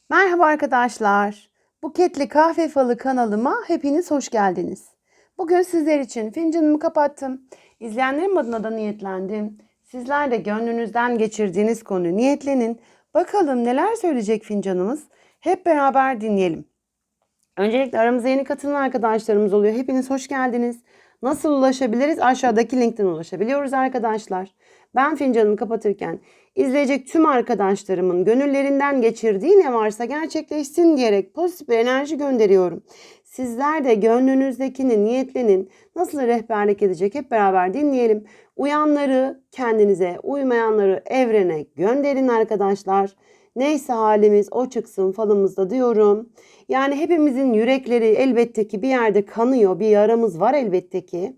Merhaba arkadaşlar. Buketli Kahve Falı kanalıma hepiniz hoş geldiniz. Bugün sizler için fincanımı kapattım. İzleyenlerim adına da niyetlendim. Sizler de gönlünüzden geçirdiğiniz konuyu niyetlenin. Bakalım neler söyleyecek fincanımız. Hep beraber dinleyelim. Öncelikle aramıza yeni katılan arkadaşlarımız oluyor. Hepiniz hoş geldiniz. Nasıl ulaşabiliriz? Aşağıdaki linkten ulaşabiliyoruz arkadaşlar. Ben fincanımı kapatırken izleyecek tüm arkadaşlarımın gönüllerinden geçirdiği ne varsa gerçekleşsin diyerek pozitif bir enerji gönderiyorum. Sizler de gönlünüzdekini niyetlenin. Nasıl rehberlik edecek hep beraber dinleyelim. Uyanları kendinize, uymayanları evrene gönderin arkadaşlar. Neyse halimiz o çıksın falımızda diyorum. Yani hepimizin yürekleri elbette ki bir yerde kanıyor, bir yaramız var elbette ki.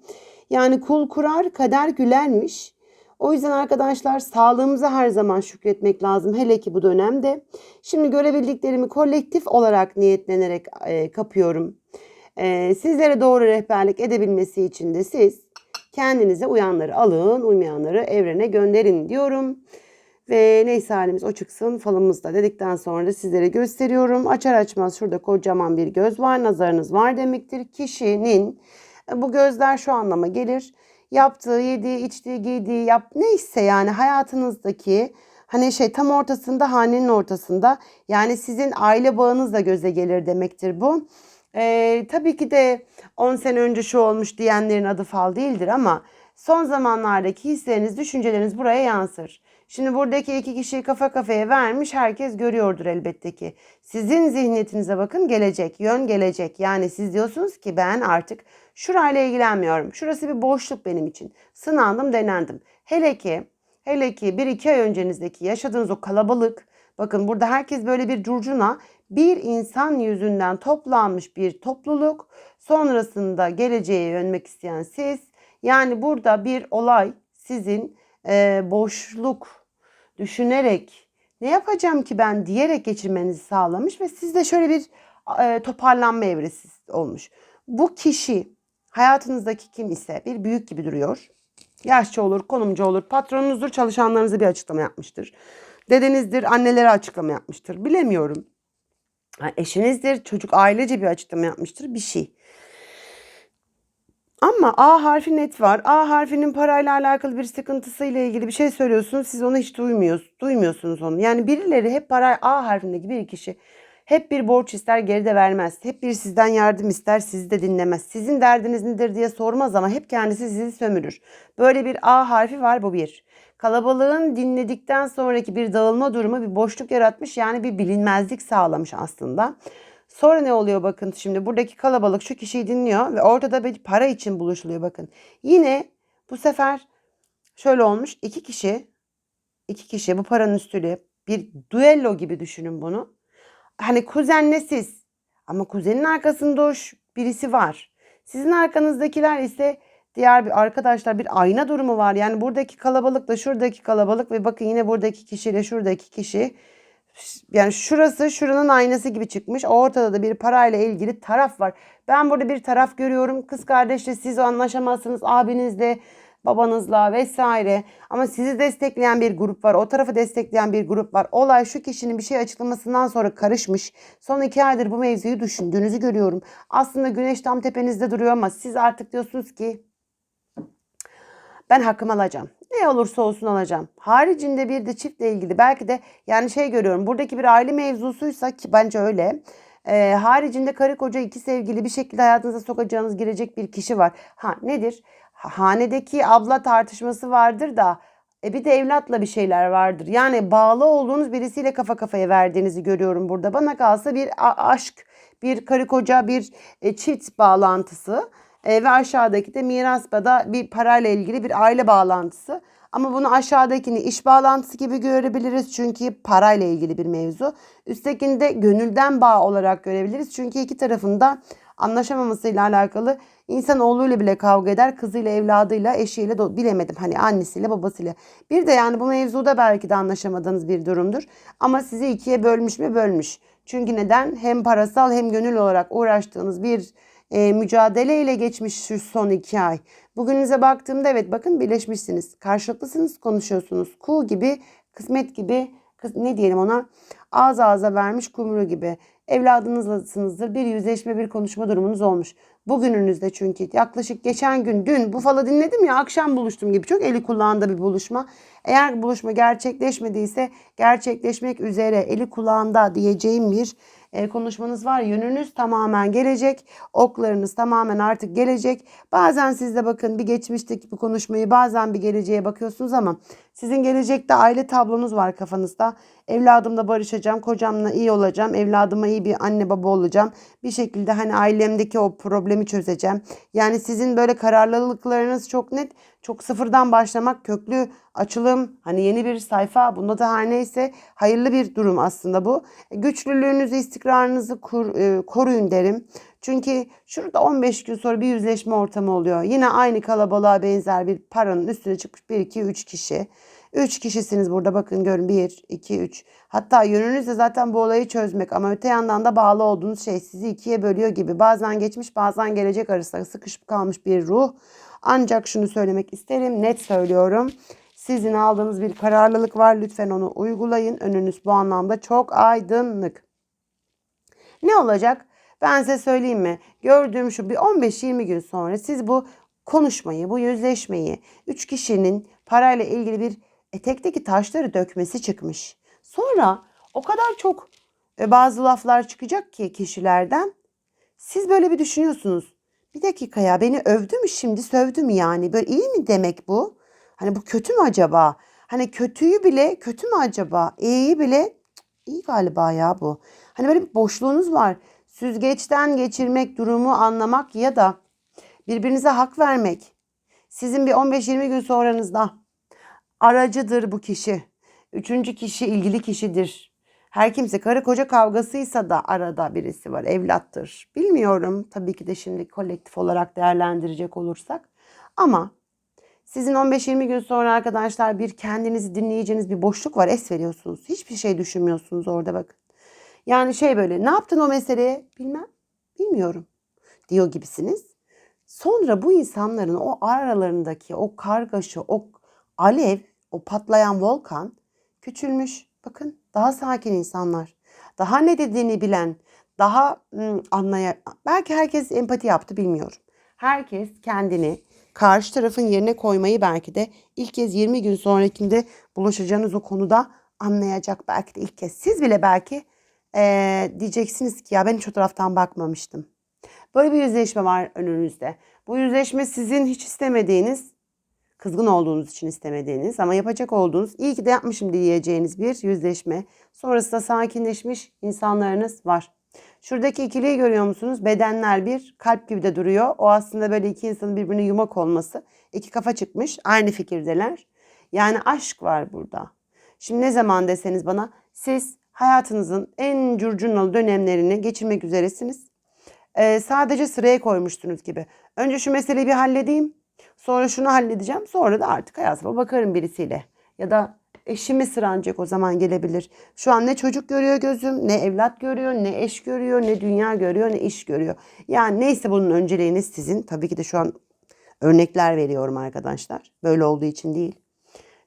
Yani kul kurar, kader gülermiş. O yüzden arkadaşlar sağlığımıza her zaman şükretmek lazım, hele ki bu dönemde. Şimdi görebildiklerimi kolektif olarak niyetlenerek kapıyorum. Sizlere doğru rehberlik edebilmesi için de siz kendinize uyanları alın, uymayanları evrene gönderin diyorum. Ve neyse halimiz o çıksın falımızda dedikten sonra da sizlere gösteriyorum. Açar açmaz şurada kocaman bir göz var. Nazarınız var demektir. Kişinin bu gözler şu anlama gelir. Yaptığı, yediği, içtiği, giydiği, neyse yani hayatınızdaki hani tam ortasında, hanenin ortasında, yani sizin aile bağınız da göze gelir demektir bu. Tabii ki de 10 sene önce şu olmuş diyenlerin adı fal değildir ama son zamanlardaki hisleriniz, düşünceleriniz buraya yansır. Şimdi buradaki iki kişiyi kafa kafaya vermiş herkes görüyordur elbette ki. Sizin zihniyetinize bakın, gelecek, yön gelecek. Yani siz diyorsunuz ki ben artık şurayla ilgilenmiyorum. Şurası bir boşluk benim için. Sınandım, denendim. Hele ki bir iki ay öncenizdeki yaşadığınız o kalabalık, bakın burada herkes böyle bir curcuna, bir insan yüzünden toplanmış bir topluluk. Sonrasında geleceğe yönmek isteyen siz. Yani burada bir olay sizin boşluk düşünerek ne yapacağım ki ben diyerek geçirmenizi sağlamış ve sizde şöyle bir toparlanma evresi olmuş. Bu kişi hayatınızdaki kim ise bir büyük gibi duruyor. Yaşça olur, konumcu olur, patronunuzdur, çalışanlarınıza bir açıklama yapmıştır. Dedenizdir, annelere açıklama yapmıştır. Bilemiyorum. Eşinizdir, çocuk ailece bir açıklama yapmıştır. Bir şey. Ama A harfi net var. A harfinin parayla alakalı bir sıkıntısıyla ilgili bir şey söylüyorsunuz. Siz onu hiç duymuyorsunuz onu. Yani birileri hep para, A harfindeki bir kişi hep bir borç ister, geri de vermez. Hep bir sizden yardım ister, sizi de dinlemez. Sizin derdiniz nedir diye sormaz ama hep kendisi sizi sömürür. Böyle bir A harfi var, bu bir. Kalabalığın dinledikten sonraki bir dağılma durumu bir boşluk yaratmış. Yani bir bilinmezlik sağlamış aslında. Sonra ne oluyor bakın, şimdi buradaki kalabalık şu kişiyi dinliyor ve ortada bir para için buluşuluyor bakın. Yine bu sefer şöyle olmuş, iki kişi bu paranın üstüyle bir duello gibi düşünün bunu. Hani kuzenle siz, ama kuzenin arkasında birisi var. Sizin arkanızdakiler ise diğer bir arkadaşlar, bir ayna durumu var. Yani buradaki kalabalıkla şuradaki kalabalık ve bakın yine buradaki kişiyle şuradaki kişi, yani şurası şuranın aynası gibi çıkmış. Ortada da bir parayla ilgili taraf var. Ben burada bir taraf görüyorum. Kız kardeşle siz anlaşamazsınız. Abinizle, babanızla vesaire. Ama sizi destekleyen bir grup var. O tarafı destekleyen bir grup var. Olay şu kişinin bir şey açıklamasından sonra karışmış. Son 2 aydır bu mevzuyu düşündüğünüzü görüyorum. Aslında güneş tam tepenizde duruyor ama siz artık diyorsunuz ki ben hakkımı alacağım. Ne olursa olsun alacağım. Haricinde bir de çiftle ilgili belki de yani görüyorum. Buradaki bir aile mevzusuysa, ki bence öyle. Haricinde karı koca iki sevgili bir şekilde hayatınıza sokacağınız, girecek bir kişi var. Ha nedir? Hanedeki abla tartışması vardır da bir de evlatla bir şeyler vardır. Yani bağlı olduğunuz birisiyle kafa kafaya verdiğinizi görüyorum burada. Bana kalsa bir aşk, bir karı koca, bir çift bağlantısı. Ve aşağıdaki de mirasla da bir parayla ilgili bir aile bağlantısı. Ama bunu aşağıdakini iş bağlantısı gibi görebiliriz çünkü parayla ilgili bir mevzu. Üsttekini de gönülden bağ olarak görebiliriz. Çünkü iki tarafında anlaşamamasıyla alakalı, insanoğluyla bile kavga eder. Kızıyla, evladıyla, eşiyle, bilemedim hani annesiyle, babasıyla. Bir de yani bu mevzuda belki de anlaşamadığınız bir durumdur. Ama sizi ikiye bölmüş mü? Bölmüş. Çünkü neden? Hem parasal hem gönül olarak uğraştığınız bir mücadeleyle geçmiş şu son 2 ay. Bugünüze baktığımda evet bakın birleşmişsiniz. Karşılıklısınız, konuşuyorsunuz. Kuğu gibi, kısmet gibi, ne diyelim ona, ağız ağza vermiş kumru gibi. Evladınızlasınızdır. Bir yüzleşme, bir konuşma durumunuz olmuş. Bugününüzde çünkü yaklaşık geçen gün, dün bu falı dinledim ya, akşam buluştum gibi, çok eli kulağında bir buluşma. Eğer buluşma gerçekleşmediyse gerçekleşmek üzere eli kulağında diyeceğim bir konuşmanız var. Yönünüz tamamen gelecek. Oklarınız tamamen artık gelecek. Bazen siz de bakın bir geçmişteki bir konuşmayı, bazen bir geleceğe bakıyorsunuz ama sizin gelecekte aile tablonuz var kafanızda. Evladımla barışacağım, kocamla iyi olacağım, evladıma iyi bir anne baba olacağım. Bir şekilde hani ailemdeki o problemi çözeceğim. Yani sizin böyle kararlılıklarınız çok net. Çok sıfırdan başlamak, köklü açılım, hani yeni bir sayfa, bunda da her neyse hayırlı bir durum aslında bu. Güçlülüğünüzü, istikrarınızı koruyun derim. Çünkü şurada 15 gün sonra bir yüzleşme ortamı oluyor. Yine aynı kalabalığa benzer bir paranın üstüne çıkmış 1, 2, 3 kişi. 3 kişisiniz burada, bakın görün, 1, 2, 3. Hatta yönünüz de zaten bu olayı çözmek ama öte yandan da bağlı olduğunuz şey sizi ikiye bölüyor gibi. Bazen geçmiş, bazen gelecek arasında sıkışıp kalmış bir ruh. Ancak şunu söylemek isterim, net söylüyorum. Sizin aldığınız bir kararlılık var. Lütfen onu uygulayın. Önünüz bu anlamda çok aydınlık. Ne olacak? Ben size söyleyeyim mi? Gördüğüm şu, bir 15-20 gün sonra siz bu konuşmayı, bu yüzleşmeyi, 3 kişinin parayla ilgili bir etekteki taşları dökmesi çıkmış. Sonra o kadar çok bazı laflar çıkacak ki kişilerden. Siz böyle bir düşünüyorsunuz. Bir dakika ya, beni övdü mü şimdi, sövdü mü yani? Böyle iyi mi demek bu? Hani bu kötü mü acaba? Hani kötüyü bile kötü mü acaba? İyiyi bile iyi galiba ya bu. Hani böyle bir boşluğunuz var. Süzgeçten geçirmek, durumu anlamak ya da birbirinize hak vermek. Sizin bir 15-20 gün sonranızda aracıdır bu kişi. Üçüncü kişi ilgili kişidir. Her kimse, karı koca kavgasıysa da arada birisi var, evlattır. Bilmiyorum tabii ki de şimdi kolektif olarak değerlendirecek olursak. Ama sizin 15-20 gün sonra arkadaşlar bir kendinizi dinleyeceğiniz bir boşluk var. Es veriyorsunuz. Hiçbir şey düşünmüyorsunuz orada, bakın. Yani şey, böyle ne yaptın o meseleye? Bilmem. Bilmiyorum diyor gibisiniz. Sonra bu insanların o aralarındaki o kargaşa, o alev, o patlayan volkan küçülmüş. Bakın, daha sakin insanlar. Daha ne dediğini bilen, daha belki herkes empati yaptı, bilmiyorum. Herkes kendini karşı tarafın yerine koymayı belki de ilk kez 20 gün sonrakinde bulaşacağınız o konuda anlayacak, belki de ilk kez. Siz bile belki diyeceksiniz ki ya ben hiç o taraftan bakmamıştım. Böyle bir yüzleşme var önünüzde. Bu yüzleşme sizin hiç istemediğiniz, kızgın olduğunuz için istemediğiniz ama yapacak olduğunuz, iyi ki de yapmışım diyeceğiniz bir yüzleşme. Sonrasında sakinleşmiş insanlarınız var. Şuradaki ikiliyi görüyor musunuz? Bedenler bir, kalp gibi de duruyor. O aslında böyle iki insanın birbirine yumak olması. İki kafa çıkmış, aynı fikirdeler. Yani aşk var burada. Şimdi ne zaman deseniz bana, siz hayatınızın en curcunalı dönemlerini geçirmek üzeresiniz. Sadece sıraya koymuştunuz gibi. Önce şu meseleyi bir halledeyim. Sonra şunu halledeceğim. Sonra da artık hayatıma bakarım birisiyle. Ya da eşimi sırancak o zaman gelebilir. Şu an ne çocuk görüyor gözüm, ne evlat görüyor, ne eş görüyor, ne dünya görüyor, ne iş görüyor. Yani neyse, bunun önceliğiniz sizin. Tabii ki de şu an örnekler veriyorum arkadaşlar. Böyle olduğu için değil.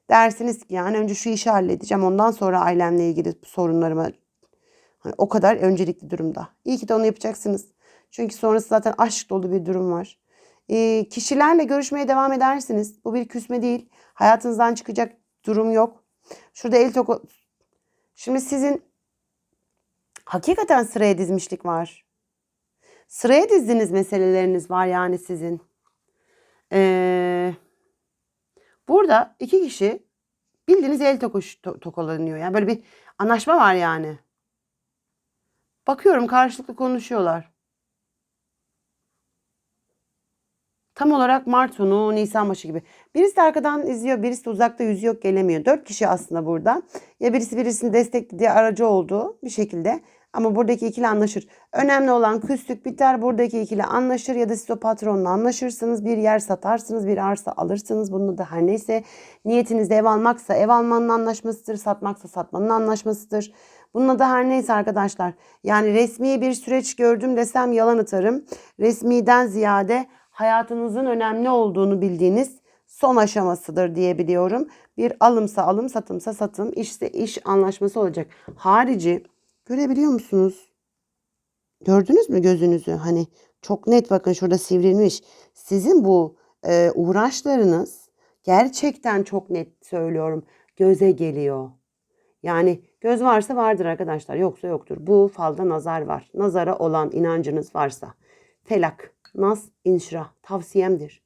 Dersiniz ki yani önce şu işi halledeceğim. Ondan sonra ailemle ilgili sorunlarıma, hani o kadar öncelikli durumda. İyi ki de onu yapacaksınız. Çünkü sonrası zaten aşk dolu bir durum var. Kişilerle görüşmeye devam edersiniz. Bu bir küsme değil. Hayatınızdan çıkacak durum yok. Şurada el toku. Şimdi sizin hakikaten sıraya dizmişlik var. Sıraya dizdiğiniz meseleleriniz var yani sizin. Burada iki kişi bildiğiniz el tokalanıyor. Yani böyle bir anlaşma var yani. Bakıyorum karşılıklı konuşuyorlar. Tam olarak Mart sonu, Nisan başı gibi. Birisi de arkadan izliyor, birisi de uzakta, yüzü yok, gelemiyor. 4 kişi aslında burada. Ya birisi birisini desteklediği aracı olduğu bir şekilde. Ama buradaki ikili anlaşır. Önemli olan küslük biter. Buradaki ikili anlaşır ya da siz o patronla anlaşırsınız. Bir yer satarsınız, bir arsa alırsınız. Bunu da her neyse, niyetinizde ev almaksa ev almanın anlaşmasıdır. Satmaksa satmanın anlaşmasıdır. Bununla da her neyse arkadaşlar. Yani resmi bir süreç gördüm desem yalan atarım. Resmiden ziyade hayatınızın önemli olduğunu bildiğiniz son aşamasıdır diyebiliyorum. Bir alımsa alım, satımsa satım, işse iş anlaşması olacak. Harici görebiliyor musunuz? Gördünüz mü gözünüzü? Hani çok net, bakın şurada sivrilmiş. Sizin bu uğraşlarınız gerçekten, çok net söylüyorum, göze geliyor. Yani göz varsa vardır arkadaşlar, yoksa yoktur. Bu falda nazar var. Nazara olan inancınız varsa. Felak, nas, inşirah tavsiyemdir.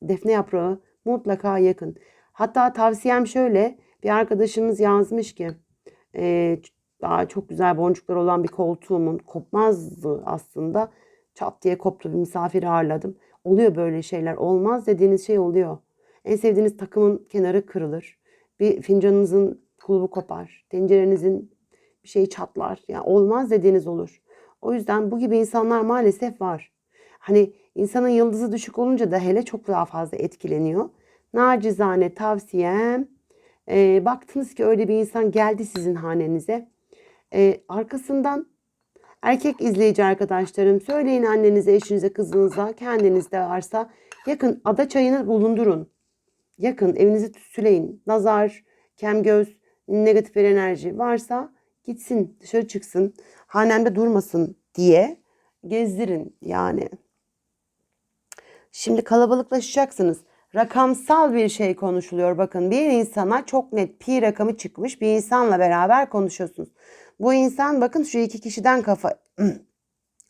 Defne yaprağı mutlaka yakın. Hatta tavsiyem şöyle, bir arkadaşımız yazmış ki daha çok güzel boncuklar olan bir koltuğumun kopmazdı aslında. Çat diye koptu, bir misafir ağırladım. Oluyor böyle şeyler. Olmaz dediğiniz şey oluyor. En sevdiğiniz takımın kenarı kırılır. Bir fincanınızın kulbu kopar. Tencerenizin bir şeyi çatlar. Yani olmaz dediğiniz olur. O yüzden bu gibi insanlar maalesef var. Hani insanın yıldızı düşük olunca da hele çok daha fazla etkileniyor. Nacizane tavsiyem, baktınız ki öyle bir insan geldi sizin hanenize. Arkasından erkek izleyici arkadaşlarım, söyleyin annenize, eşinize, kızınıza, kendinizde varsa yakın ada çayını bulundurun. Yakın evinizi tütsüleyin. Nazar, kemgöz, negatif bir enerji varsa gitsin, dışarı çıksın, hanemde durmasın diye gezdirin yani. Şimdi kalabalıklaşacaksınız. Rakamsal bir şey konuşuluyor. Bakın, bir insana çok net pi rakamı çıkmış bir insanla beraber konuşuyorsunuz. Bu insan, bakın, şu iki kişiden kafa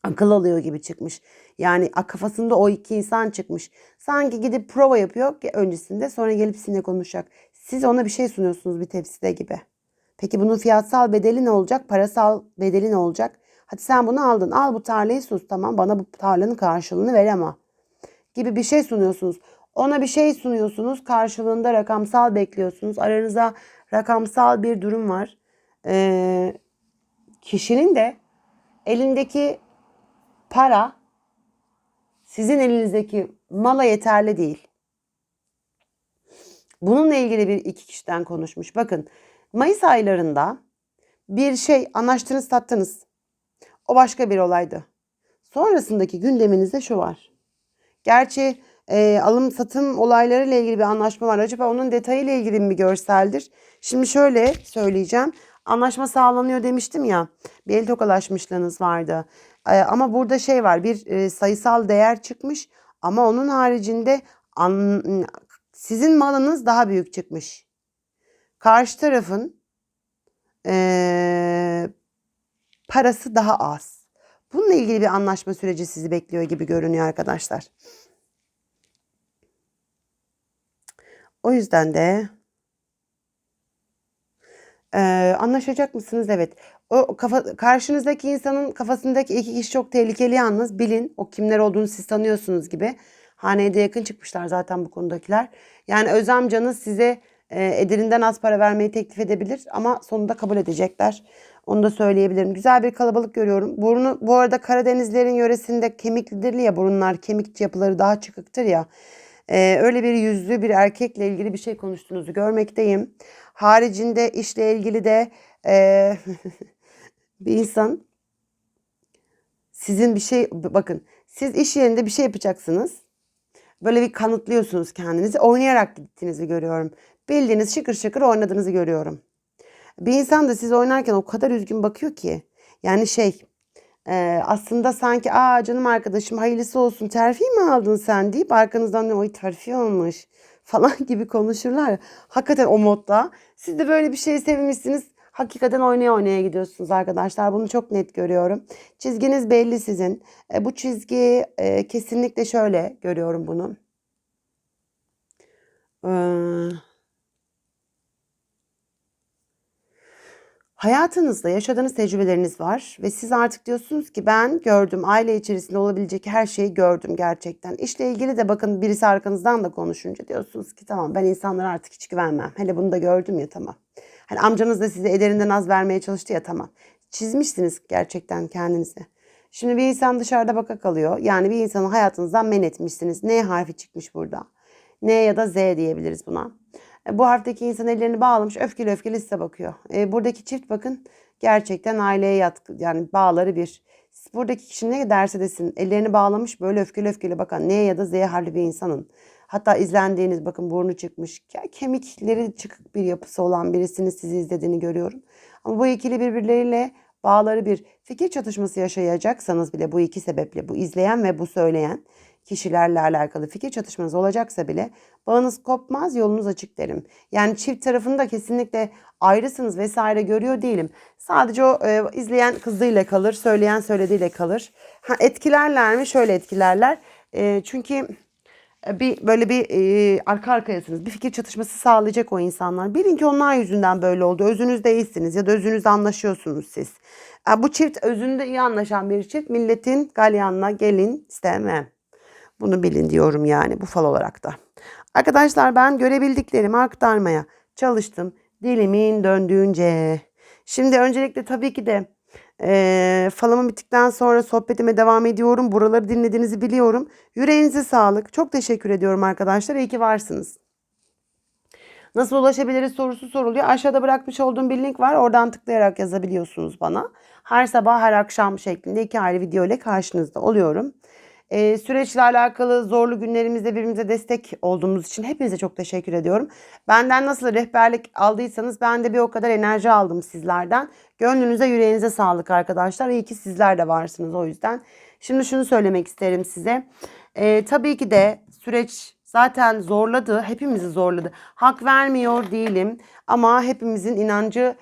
akıl alıyor gibi çıkmış. Yani kafasında o iki insan çıkmış. Sanki gidip prova yapıyor ki öncesinde, sonra gelip sizinle konuşacak. Siz ona bir şey sunuyorsunuz bir tepside gibi. Peki bunun fiyatsal bedeli ne olacak? Parasal bedeli ne olacak? Hadi sen bunu aldın. Al bu tarlayı, sus, tamam, bana bu tarlanın karşılığını ver ama gibi bir şey sunuyorsunuz. Ona bir şey sunuyorsunuz. Karşılığında rakamsal bekliyorsunuz. Aranızda rakamsal bir durum var. Kişinin de elindeki para sizin elinizdeki mala yeterli değil. Bununla ilgili bir iki kişiden konuşmuş. Bakın, Mayıs aylarında bir şey anlaştınız, sattınız. O başka bir olaydı. Sonrasındaki gündeminizde şu var. Gerçi alım satım olaylarıyla ilgili bir anlaşma var. Acaba onun detayıyla ilgili mi bir görseldir? Şimdi şöyle söyleyeceğim. Anlaşma sağlanıyor demiştim ya. Bir el tokalaşmışlığınız vardı. Ama burada şey var. Bir sayısal değer çıkmış. Ama onun haricinde sizin malınız daha büyük çıkmış. Karşı tarafın parası daha az. Bununla ilgili bir anlaşma süreci sizi bekliyor gibi görünüyor arkadaşlar. O yüzden de anlaşacak mısınız? Evet. O karşınızdaki insanın kafasındaki iki kişi çok tehlikeli yalnız. Bilin, o kimler olduğunu siz tanıyorsunuz gibi. Haneye de yakın çıkmışlar zaten bu konudakiler. Yani öz amcanız size ederinden az para vermeyi teklif edebilir ama sonunda kabul edecekler. Onu da söyleyebilirim. Güzel bir kalabalık görüyorum. Burnu, bu arada Karadenizlerin yöresinde kemiklidir ya burunlar. Kemik yapıları daha çıkıktır ya. Öyle bir yüzlü bir erkekle ilgili bir şey konuştuğunuzu görmekteyim. Haricinde işle ilgili de bir insan sizin bir şey, bakın, siz iş yerinde bir şey yapacaksınız. Böyle bir kanıtlıyorsunuz kendinizi. Oynayarak gittiğinizi görüyorum. Bildiğiniz şıkır şıkır oynadığınızı görüyorum. Bir insan da siz oynarken o kadar üzgün bakıyor ki. Yani aslında sanki canım arkadaşım hayırlısı olsun, terfi mi aldın sen deyip arkanızdan oy terfi olmuş falan gibi konuşurlar ya. Hakikaten o modda. Siz de böyle bir şey sevmişsiniz. Hakikaten oynaya oynaya gidiyorsunuz arkadaşlar. Bunu çok net görüyorum. Çizginiz belli sizin. Bu çizgi kesinlikle şöyle görüyorum bunu. Ee, Hayatınızda yaşadığınız tecrübeleriniz var ve siz artık diyorsunuz ki ben gördüm, aile içerisinde olabilecek her şeyi gördüm gerçekten. İşle ilgili de bakın, birisi arkanızdan da konuşunca diyorsunuz ki tamam, ben insanlara artık hiç güvenmem. Hele bunu da gördüm ya, tamam. Hani amcanız da size ederinden az vermeye çalıştı ya, tamam. Çizmişsiniz gerçekten kendinizi. Şimdi bir insan dışarıda baka kalıyor. Yani bir insanı hayatınızdan men etmişsiniz. N harfi çıkmış burada. N ya da Z diyebiliriz buna. Bu harfteki insan ellerini bağlamış, öfkeli öfkeli size bakıyor. Buradaki çift, bakın, gerçekten aileye yatkın, yani bağları bir. Buradaki kişi ne derse desin ellerini bağlamış, böyle öfkeli öfkeli bakan N ya da Z harfli bir insanın Hatta izlendiğiniz, bakın burnu çıkmış, kemikleri çıkık bir yapısı olan birisinin sizi izlediğini görüyorum. Ama bu ikili birbirleriyle bağları bir fikir çatışması yaşayacaksanız bile, bu iki sebeple, bu izleyen ve bu söyleyen kişilerle alakalı fikir çatışmanız olacaksa bile bağınız kopmaz, yolunuz açık derim. Yani çift tarafında kesinlikle ayrısınız vesaire görüyor değilim. Sadece o izleyen kızdığıyla kalır, söyleyen söylediğiyle kalır. Etkilerler mi? Şöyle etkilerler. Çünkü böyle bir arka arkayasınız. Bir fikir çatışması sağlayacak o insanlar. Bilin ki onlar yüzünden böyle oldu. Özünüzde iyisiniz ya da özünüzde anlaşıyorsunuz siz. Bu çift özünde iyi anlaşan bir çift, milletin galyanına gelin istemem. Bunu bilin diyorum yani bu fal olarak da. Arkadaşlar, ben görebildiklerimi aktarmaya çalıştım dilimin döndüğünce. Şimdi öncelikle tabii ki de falımın bittikten sonra sohbetime devam ediyorum. Buraları dinlediğinizi biliyorum. Yüreğinize sağlık. Çok teşekkür ediyorum arkadaşlar. İyi ki varsınız. Nasıl ulaşabiliriz sorusu soruluyor. Aşağıda bırakmış olduğum bir link var. Oradan tıklayarak yazabiliyorsunuz bana. Her sabah her akşam şeklinde 2 ayrı video ile karşınızda oluyorum. Süreçle alakalı zorlu günlerimizde birbirimize destek olduğumuz için hepinize çok teşekkür ediyorum. Benden nasıl rehberlik aldıysanız ben de bir o kadar enerji aldım sizlerden. Gönlünüze, yüreğinize sağlık arkadaşlar. İyi ki sizler de varsınız o yüzden. Şimdi şunu söylemek isterim size. Tabii ki de süreç zaten zorladı, hepimizi zorladı. Hak vermiyor değilim ama hepimizin inancı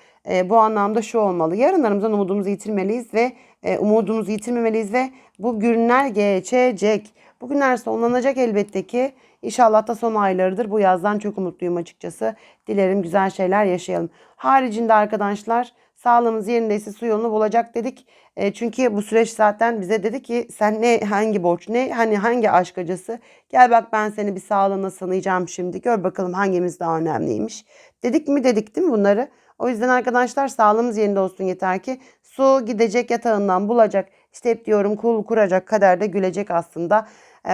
bu anlamda şu olmalı. Yarınlarımızdan umudumuzu yitirmeliyiz ve umudumuzu yitirmemeliyiz ve bu günler geçecek. Bu günler sonlanacak elbette ki. İnşallah da son aylarıdır. Bu yazdan çok umutluyum açıkçası. Dilerim güzel şeyler yaşayalım. Haricinde arkadaşlar, sağlığımız yerindeyse su yolunu bulacak dedik. Çünkü bu süreç zaten bize dedi ki sen ne, hangi borç, ne hani hangi aşk acısı, gel bak ben seni bir sağlığına sınayacağım şimdi, gör bakalım hangimiz daha önemliymiş. Dedik mi, dedik değil mi bunları? O yüzden arkadaşlar, sağlığımız yerinde olsun yeter ki. Su gidecek, yatağından bulacak. İşte hep diyorum, kul kuracak, kader de gülecek aslında.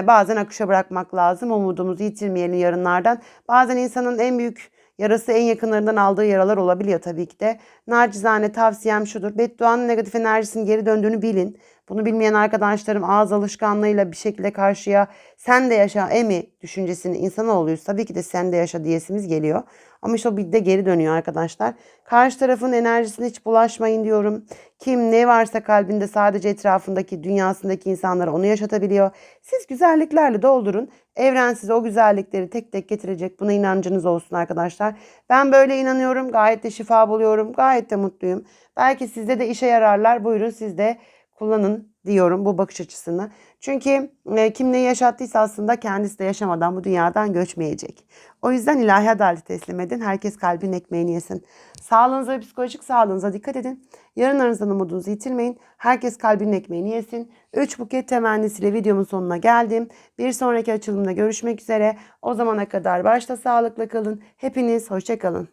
Bazen akışa bırakmak lazım. Umudumuzu yitirmeyelim yarınlardan. Bazen insanın en büyük yarası en yakınlarından aldığı yaralar olabiliyor tabii ki de. Nacizane tavsiyem şudur: bedduanın negatif enerjisinin geri döndüğünü bilin. Bunu bilmeyen arkadaşlarım ağız alışkanlığıyla bir şekilde karşıya sen de yaşa emi düşüncesini insanoğluyuz. Tabii ki de sen de yaşa diyesimiz geliyor. Ama işte o bir de geri dönüyor arkadaşlar. Karşı tarafın enerjisine hiç bulaşmayın diyorum. Kim ne varsa kalbinde sadece etrafındaki, dünyasındaki insanlara onu yaşatabiliyor. Siz güzelliklerle doldurun. Evren size o güzellikleri tek tek getirecek. Buna inancınız olsun arkadaşlar. Ben böyle inanıyorum. Gayet de şifa buluyorum. Gayet de mutluyum. Belki sizde de işe yararlar. Buyurun siz de kullanın diyorum bu bakış açısını. Çünkü kim neyi yaşattıysa aslında kendisi de yaşamadan bu dünyadan göçmeyecek. O yüzden ilahi adaleti teslim edin. Herkes kalbinin ekmeğini yesin. Sağlığınıza ve psikolojik sağlığınıza dikkat edin. Yarınlarınızdan umudunuzu yitirmeyin. Herkes kalbinin ekmeğini yesin. 3 buket temennisiyle videomun sonuna geldim. Bir sonraki açılımda görüşmek üzere. O zamana kadar başta sağlıkla kalın. Hepiniz hoşça kalın.